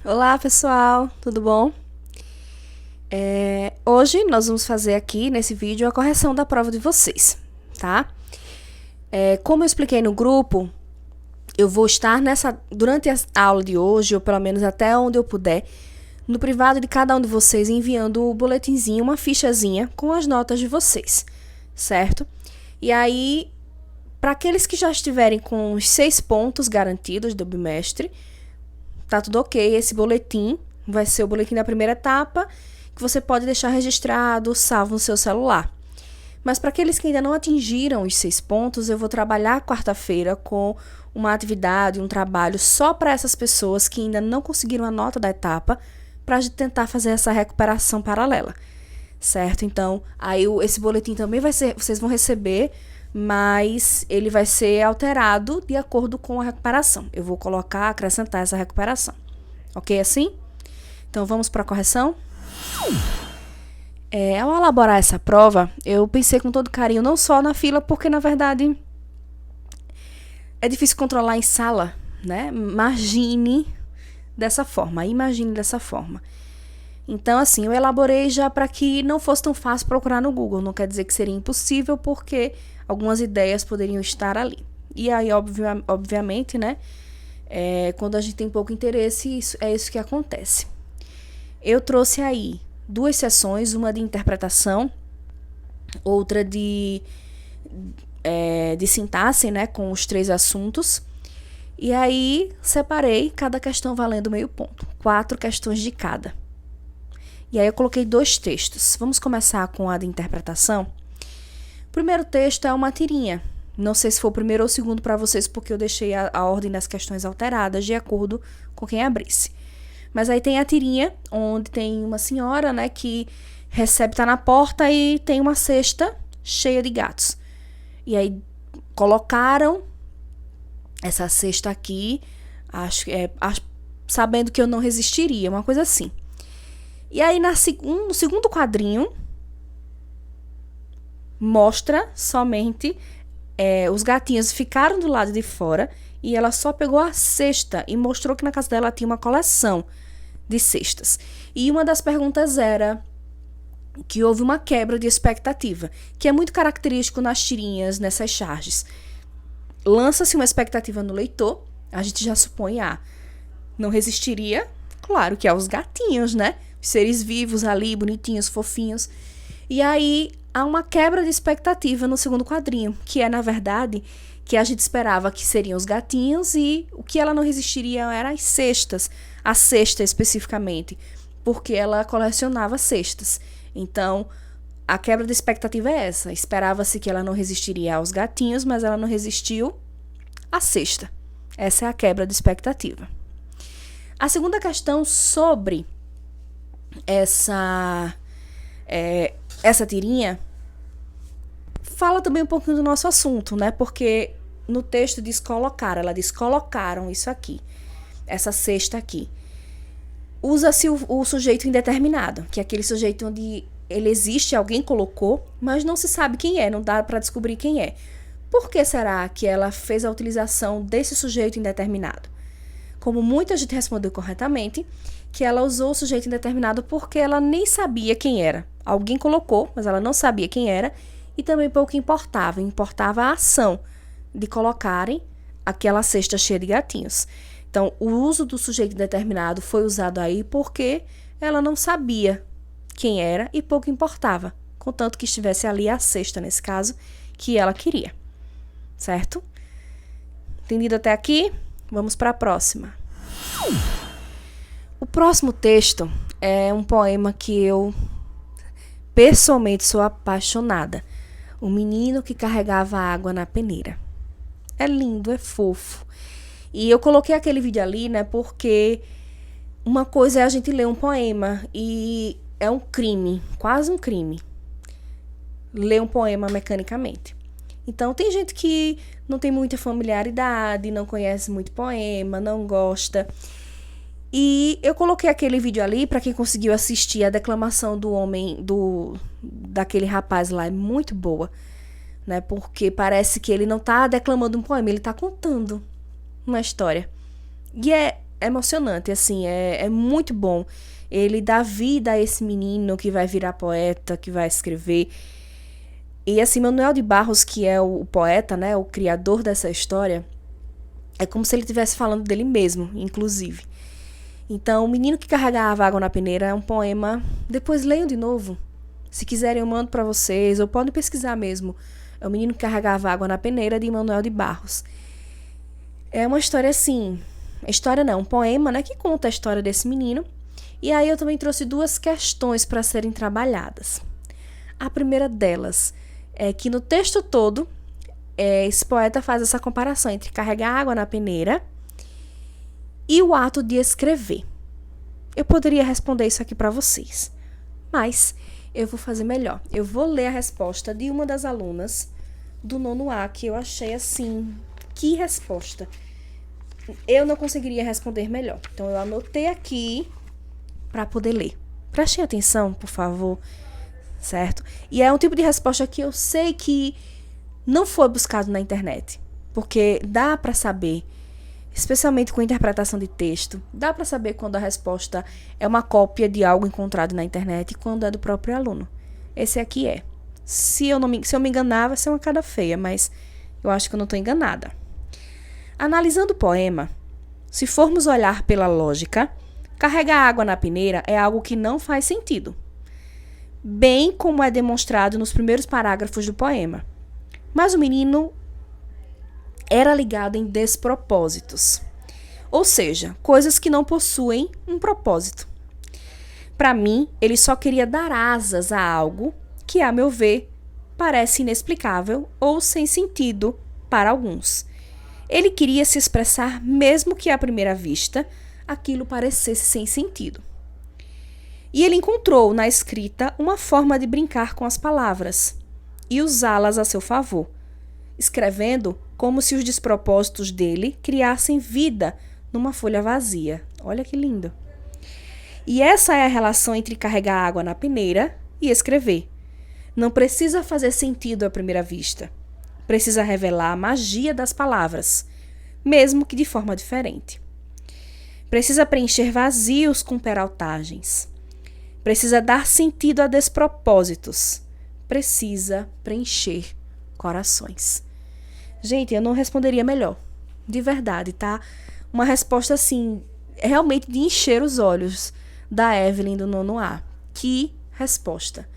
Olá, pessoal, tudo bom? Hoje nós vamos fazer aqui nesse vídeo a correção da prova de vocês, tá? Como eu expliquei no grupo, eu vou estar durante a aula de hoje, ou pelo menos até onde eu puder, no privado de cada um de vocês, enviando o boletinzinho, uma fichazinha com as notas de vocês, certo? E aí, para aqueles que já estiverem com os 6 pontos garantidos do bimestre, tá tudo ok. Esse boletim vai ser o boletim da primeira etapa, que você pode deixar registrado, salvo no seu celular. Mas para aqueles que ainda não atingiram os 6 pontos, eu vou trabalhar quarta-feira com uma atividade, um trabalho só para essas pessoas que ainda não conseguiram a nota da etapa, para a gente tentar fazer essa recuperação paralela, certo? Então, aí esse boletim também vocês vão receber, mas ele vai ser alterado de acordo com a recuperação. Eu vou acrescentar essa recuperação. Ok assim? Então, vamos para a correção? Ao elaborar essa prova, eu pensei com todo carinho, não só na fila, porque, na verdade, é difícil controlar em sala, né? Imagine dessa forma. Então, assim, eu elaborei já para que não fosse tão fácil procurar no Google. Não quer dizer que seria impossível, porque algumas ideias poderiam estar ali. E aí, obviamente, né, quando a gente tem pouco interesse, é isso que acontece. Eu trouxe aí 2 sessões, uma de interpretação, outra de sintaxe, né, com os 3 assuntos. E aí, separei cada questão valendo meio ponto. 4 questões de cada. E aí, eu coloquei 2 textos. Vamos começar com a de interpretação. O primeiro texto é uma tirinha. Não sei se foi o primeiro ou o segundo para vocês, porque eu deixei a ordem das questões alteradas de acordo com quem abrisse. Mas aí tem a tirinha, onde tem uma senhora, né, que tá na porta e tem uma cesta cheia de gatos. E aí, colocaram essa cesta aqui, sabendo que eu não resistiria, uma coisa assim. E aí, no segundo quadrinho, mostra somente os gatinhos ficaram do lado de fora e ela só pegou a cesta e mostrou que na casa dela tinha uma coleção de cestas. E uma das perguntas era que houve uma quebra de expectativa, que é muito característico nas tirinhas, nessas charges. Lança-se uma expectativa no leitor, a gente já supõe, não resistiria, claro que aos gatinhos, né? Os seres vivos ali, bonitinhos, fofinhos. E aí, há uma quebra de expectativa no segundo quadrinho, que é, na verdade, que a gente esperava que seriam os gatinhos e o que ela não resistiria eram as cestas, a cesta especificamente, porque ela colecionava cestas. Então, a quebra de expectativa é essa. Esperava-se que ela não resistiria aos gatinhos, mas ela não resistiu à cesta. Essa é a quebra de expectativa. A segunda questão sobre essa tirinha fala também um pouquinho do nosso assunto, né? Porque no texto diz colocar, ela diz colocaram isso aqui, essa cesta aqui. Usa-se o sujeito indeterminado, que é aquele sujeito onde ele existe, alguém colocou, mas não se sabe quem é, não dá para descobrir quem é. Por que será que ela fez a utilização desse sujeito indeterminado? Como muita gente respondeu corretamente, que ela usou o sujeito indeterminado porque ela nem sabia quem era. Alguém colocou, mas ela não sabia quem era, e também pouco importava. Importava a ação de colocarem aquela cesta cheia de gatinhos. Então, o uso do sujeito indeterminado foi usado aí porque ela não sabia quem era e pouco importava, contanto que estivesse ali a cesta, nesse caso, que ela queria. Certo? Entendido até aqui? Vamos para a próxima. O próximo texto é um poema que eu pessoalmente sou apaixonada. O menino que carregava água na peneira. É lindo, é fofo. E eu coloquei aquele vídeo ali, né, porque uma coisa é a gente ler um poema e é um crime, quase um crime, ler um poema mecanicamente. Então, tem gente que não tem muita familiaridade, não conhece muito poema, não gosta. E eu coloquei aquele vídeo ali para quem conseguiu assistir. A declamação daquele rapaz lá é muito boa, né? Porque parece que ele não tá declamando um poema, ele tá contando uma história. E é emocionante, assim, é muito bom. Ele dá vida a esse menino que vai virar poeta, que vai escrever. E assim, Manuel de Barros, que é o poeta, né, o criador dessa história, é como se ele estivesse falando dele mesmo, inclusive. Então, O Menino que Carregava Água na Peneira é um poema. Depois leiam de novo. Se quiserem, eu mando para vocês, ou podem pesquisar mesmo. É O Menino que Carregava Água na Peneira, de Manuel de Barros. É uma história assim. História não, um poema, né, que conta a história desse menino. E aí eu também trouxe duas questões para serem trabalhadas. A primeira delas é que no texto todo, esse poeta faz essa comparação entre carregar água na peneira e o ato de escrever. Eu poderia responder isso aqui para vocês, mas eu vou fazer melhor. Eu vou ler a resposta de uma das alunas do nono A, que eu achei assim, que resposta. Eu não conseguiria responder melhor. Então eu anotei aqui para poder ler. Prestem atenção, por favor, certo? E é um tipo de resposta que eu sei que não foi buscado na internet, porque dá para saber, especialmente com interpretação de texto, dá para saber quando a resposta é uma cópia de algo encontrado na internet e quando é do próprio aluno. Esse aqui é. Se eu me enganar, vai ser uma cara feia, mas eu acho que eu não estou enganada. Analisando o poema, se formos olhar pela lógica, carregar água na peneira é algo que não faz sentido, bem como é demonstrado nos primeiros parágrafos do poema. Mas o menino era ligado em despropósitos, ou seja, coisas que não possuem um propósito. Para mim, ele só queria dar asas a algo que, a meu ver, parece inexplicável ou sem sentido para alguns. Ele queria se expressar mesmo que à primeira vista aquilo parecesse sem sentido. E ele encontrou na escrita uma forma de brincar com as palavras e usá-las a seu favor, escrevendo como se os despropósitos dele criassem vida numa folha vazia. Olha que lindo. E essa é a relação entre carregar água na peneira e escrever. Não precisa fazer sentido à primeira vista. Precisa revelar a magia das palavras, mesmo que de forma diferente. Precisa preencher vazios com peraltagens. Precisa dar sentido a despropósitos. Precisa preencher corações. Gente, eu não responderia melhor. De verdade, tá? Uma resposta, assim, realmente de encher os olhos da Evelyn do nono A. Que resposta!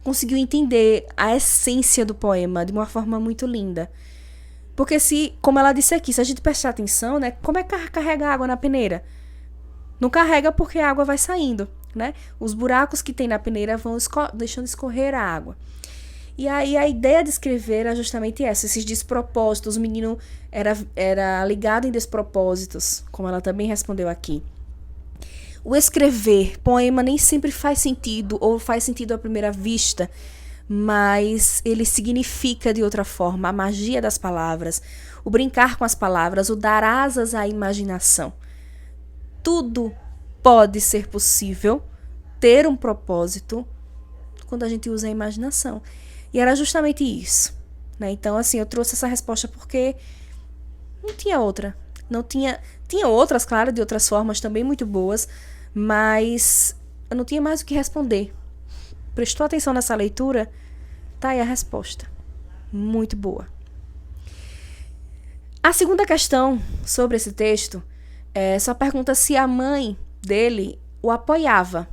Conseguiu entender a essência do poema de uma forma muito linda. Porque como ela disse aqui, se a gente prestar atenção, né? Como é que carrega água na peneira? Não carrega porque a água vai saindo, né? Os buracos que tem na peneira vão deixando escorrer a água. E aí a ideia de escrever era justamente essa, esses despropósitos. O menino era ligado em despropósitos, como ela também respondeu aqui. O escrever poema nem sempre faz sentido, ou faz sentido à primeira vista, mas ele significa de outra forma, a magia das palavras, o brincar com as palavras, o dar asas à imaginação. Tudo pode ser possível, ter um propósito, quando a gente usa a imaginação. E era justamente isso, né? Então, assim, eu trouxe essa resposta porque não tinha outra. Não tinha outras, claro, de outras formas também muito boas, mas eu não tinha mais o que responder. Prestou atenção nessa leitura? Tá aí a resposta. Muito boa. A segunda questão sobre esse texto só pergunta se a mãe dele o apoiava,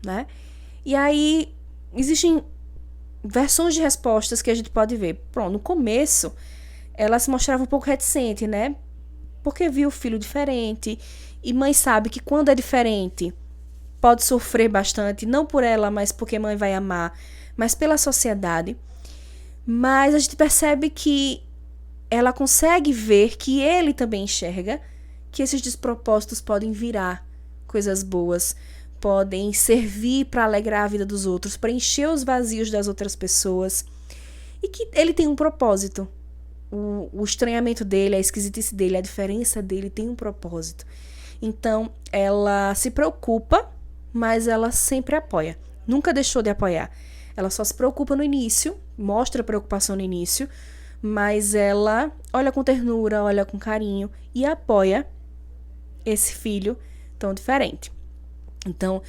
né? E aí existem versões de respostas que a gente pode ver. Pronto, no começo ela se mostrava um pouco reticente, né? Porque viu o filho diferente, e mãe sabe que quando é diferente pode sofrer bastante, não por ela, mas porque mãe vai amar, mas pela sociedade. Mas a gente percebe que ela consegue ver que ele também enxerga que esses despropósitos podem virar coisas boas, podem servir para alegrar a vida dos outros, preencher os vazios das outras pessoas, e que ele tem um propósito. O estranhamento dele, a esquisitice dele, a diferença dele tem um propósito. Então, ela se preocupa, mas ela sempre apoia. Nunca deixou de apoiar. Ela só se preocupa no início, mostra preocupação no início, mas ela olha com ternura, olha com carinho e apoia esse filho tão diferente. Então,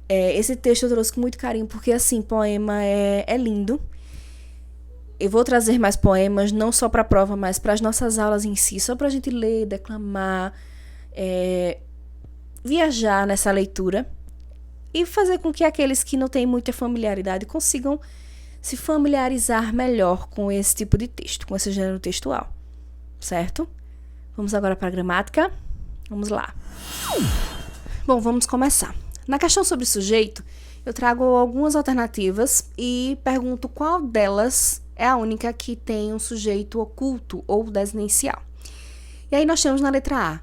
esse texto eu trouxe com muito carinho, porque, assim, poema é lindo. Eu vou trazer mais poemas, não só para a prova, mas para as nossas aulas em si, só para a gente ler, declamar, viajar nessa leitura e fazer com que aqueles que não têm muita familiaridade consigam se familiarizar melhor com esse tipo de texto, com esse gênero textual, certo? Vamos agora para a gramática? Vamos lá. Bom, vamos começar. Na questão sobre sujeito, eu trago algumas alternativas e pergunto qual delas é a única que tem um sujeito oculto ou desinencial. E aí nós temos na letra A: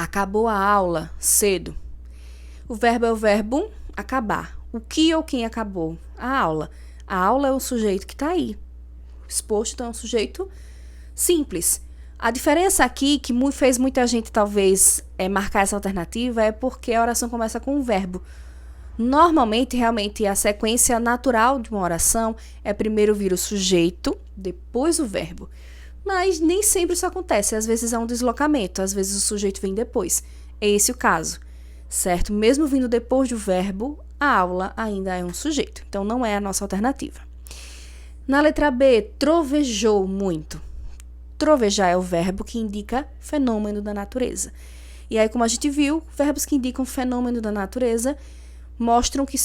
acabou a aula cedo. O verbo é o verbo acabar. O que ou quem acabou? A aula. A aula é o sujeito que está aí. Exposto, então é um sujeito simples. A diferença aqui, que fez muita gente talvez marcar essa alternativa, é porque a oração começa com um verbo. Normalmente, realmente, a sequência natural de uma oração é primeiro vir o sujeito, depois o verbo. Mas nem sempre isso acontece. Às vezes há um deslocamento, às vezes o sujeito vem depois. É esse o caso, certo? Mesmo vindo depois do verbo, a aula ainda é um sujeito. Então, não é a nossa alternativa. Na letra B, trovejou muito. Trovejar é o verbo que indica fenômeno da natureza. E aí, como a gente viu, verbos que indicam fenômeno da natureza mostram que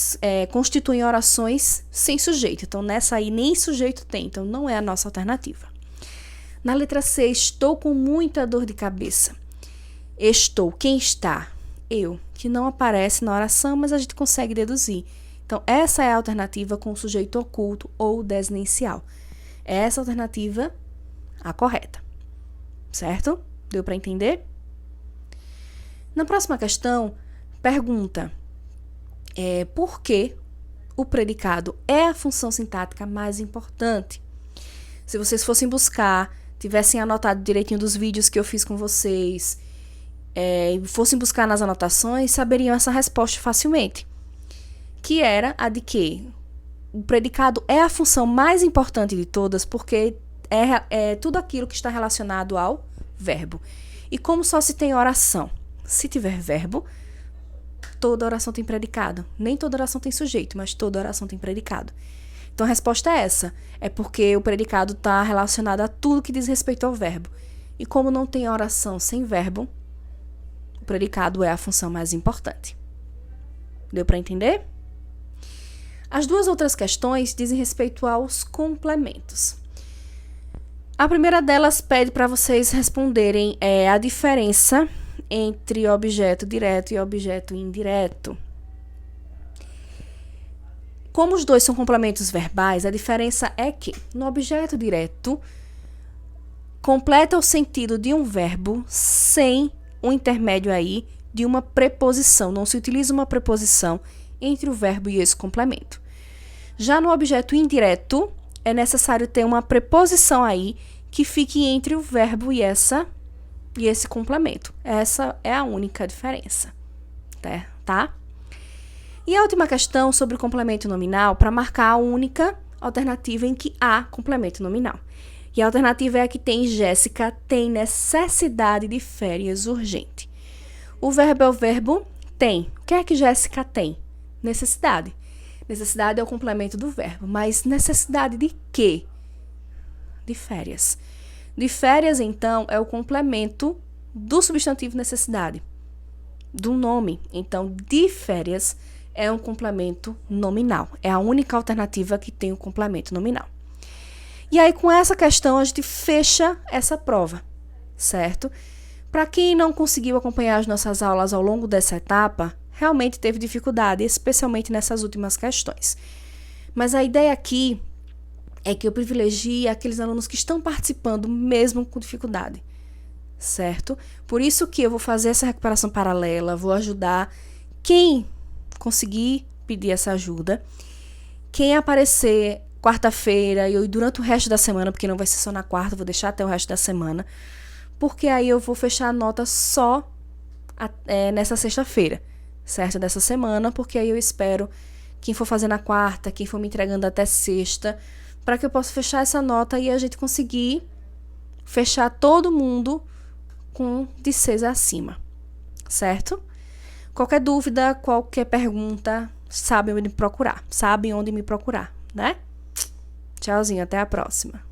constituem orações sem sujeito. Então, nessa aí, nem sujeito tem. Então, não é a nossa alternativa. Na letra C, estou com muita dor de cabeça. Estou, quem está? Eu, que não aparece na oração, mas a gente consegue deduzir. Então, essa é a alternativa com o sujeito oculto ou desinencial. Essa alternativa a correta, certo? Deu para entender? Na próxima questão, pergunta por que o predicado é a função sintática mais importante? Se vocês fossem buscar, tivessem anotado direitinho dos vídeos que eu fiz com vocês, fossem buscar nas anotações, saberiam essa resposta facilmente, que era a de que o predicado é a função mais importante de todas, porque é tudo aquilo que está relacionado ao verbo. E como só se tem oração, se tiver verbo, toda oração tem predicado. Nem toda oração tem sujeito, mas toda oração tem predicado. Então a resposta é essa. É porque o predicado está relacionado a tudo que diz respeito ao verbo. E como não tem oração sem verbo, o predicado é a função mais importante. Deu para entender? As duas outras questões dizem respeito aos complementos. A primeira delas pede para vocês responderem a diferença entre objeto direto e objeto indireto. Como os dois são complementos verbais, a diferença é que no objeto direto completa o sentido de um verbo sem um intermédio aí de uma preposição. Não se utiliza uma preposição entre o verbo e esse complemento. Já no objeto indireto, é necessário ter uma preposição aí que fique entre o verbo e esse complemento. Essa é a única diferença, tá? E a última questão sobre o complemento nominal, para marcar a única alternativa em que há complemento nominal. E a alternativa é a que tem: Jéssica tem necessidade de férias urgente. O verbo é o verbo tem. O que é que Jéssica tem? Necessidade. Necessidade é o complemento do verbo, mas necessidade de quê? De férias. De férias, então, é o complemento do substantivo necessidade, do nome. Então, de férias é um complemento nominal. É a única alternativa que tem o complemento nominal. E aí, com essa questão, a gente fecha essa prova, certo? Para quem não conseguiu acompanhar as nossas aulas ao longo dessa etapa, realmente teve dificuldade, especialmente nessas últimas questões. Mas a ideia aqui é que eu privilegie aqueles alunos que estão participando mesmo com dificuldade, certo? Por isso que eu vou fazer essa recuperação paralela, vou ajudar quem conseguir pedir essa ajuda, quem aparecer quarta-feira e durante o resto da semana, porque não vai ser só na quarta, vou deixar até o resto da semana, porque aí eu vou fechar a nota só nessa sexta-feira, certo? Dessa semana, porque aí eu espero quem for fazer na quarta, quem for me entregando até sexta, para que eu possa fechar essa nota e a gente conseguir fechar todo mundo com de 6 acima, certo? Qualquer dúvida, qualquer pergunta, sabem onde me procurar, né? Tchauzinho, até a próxima.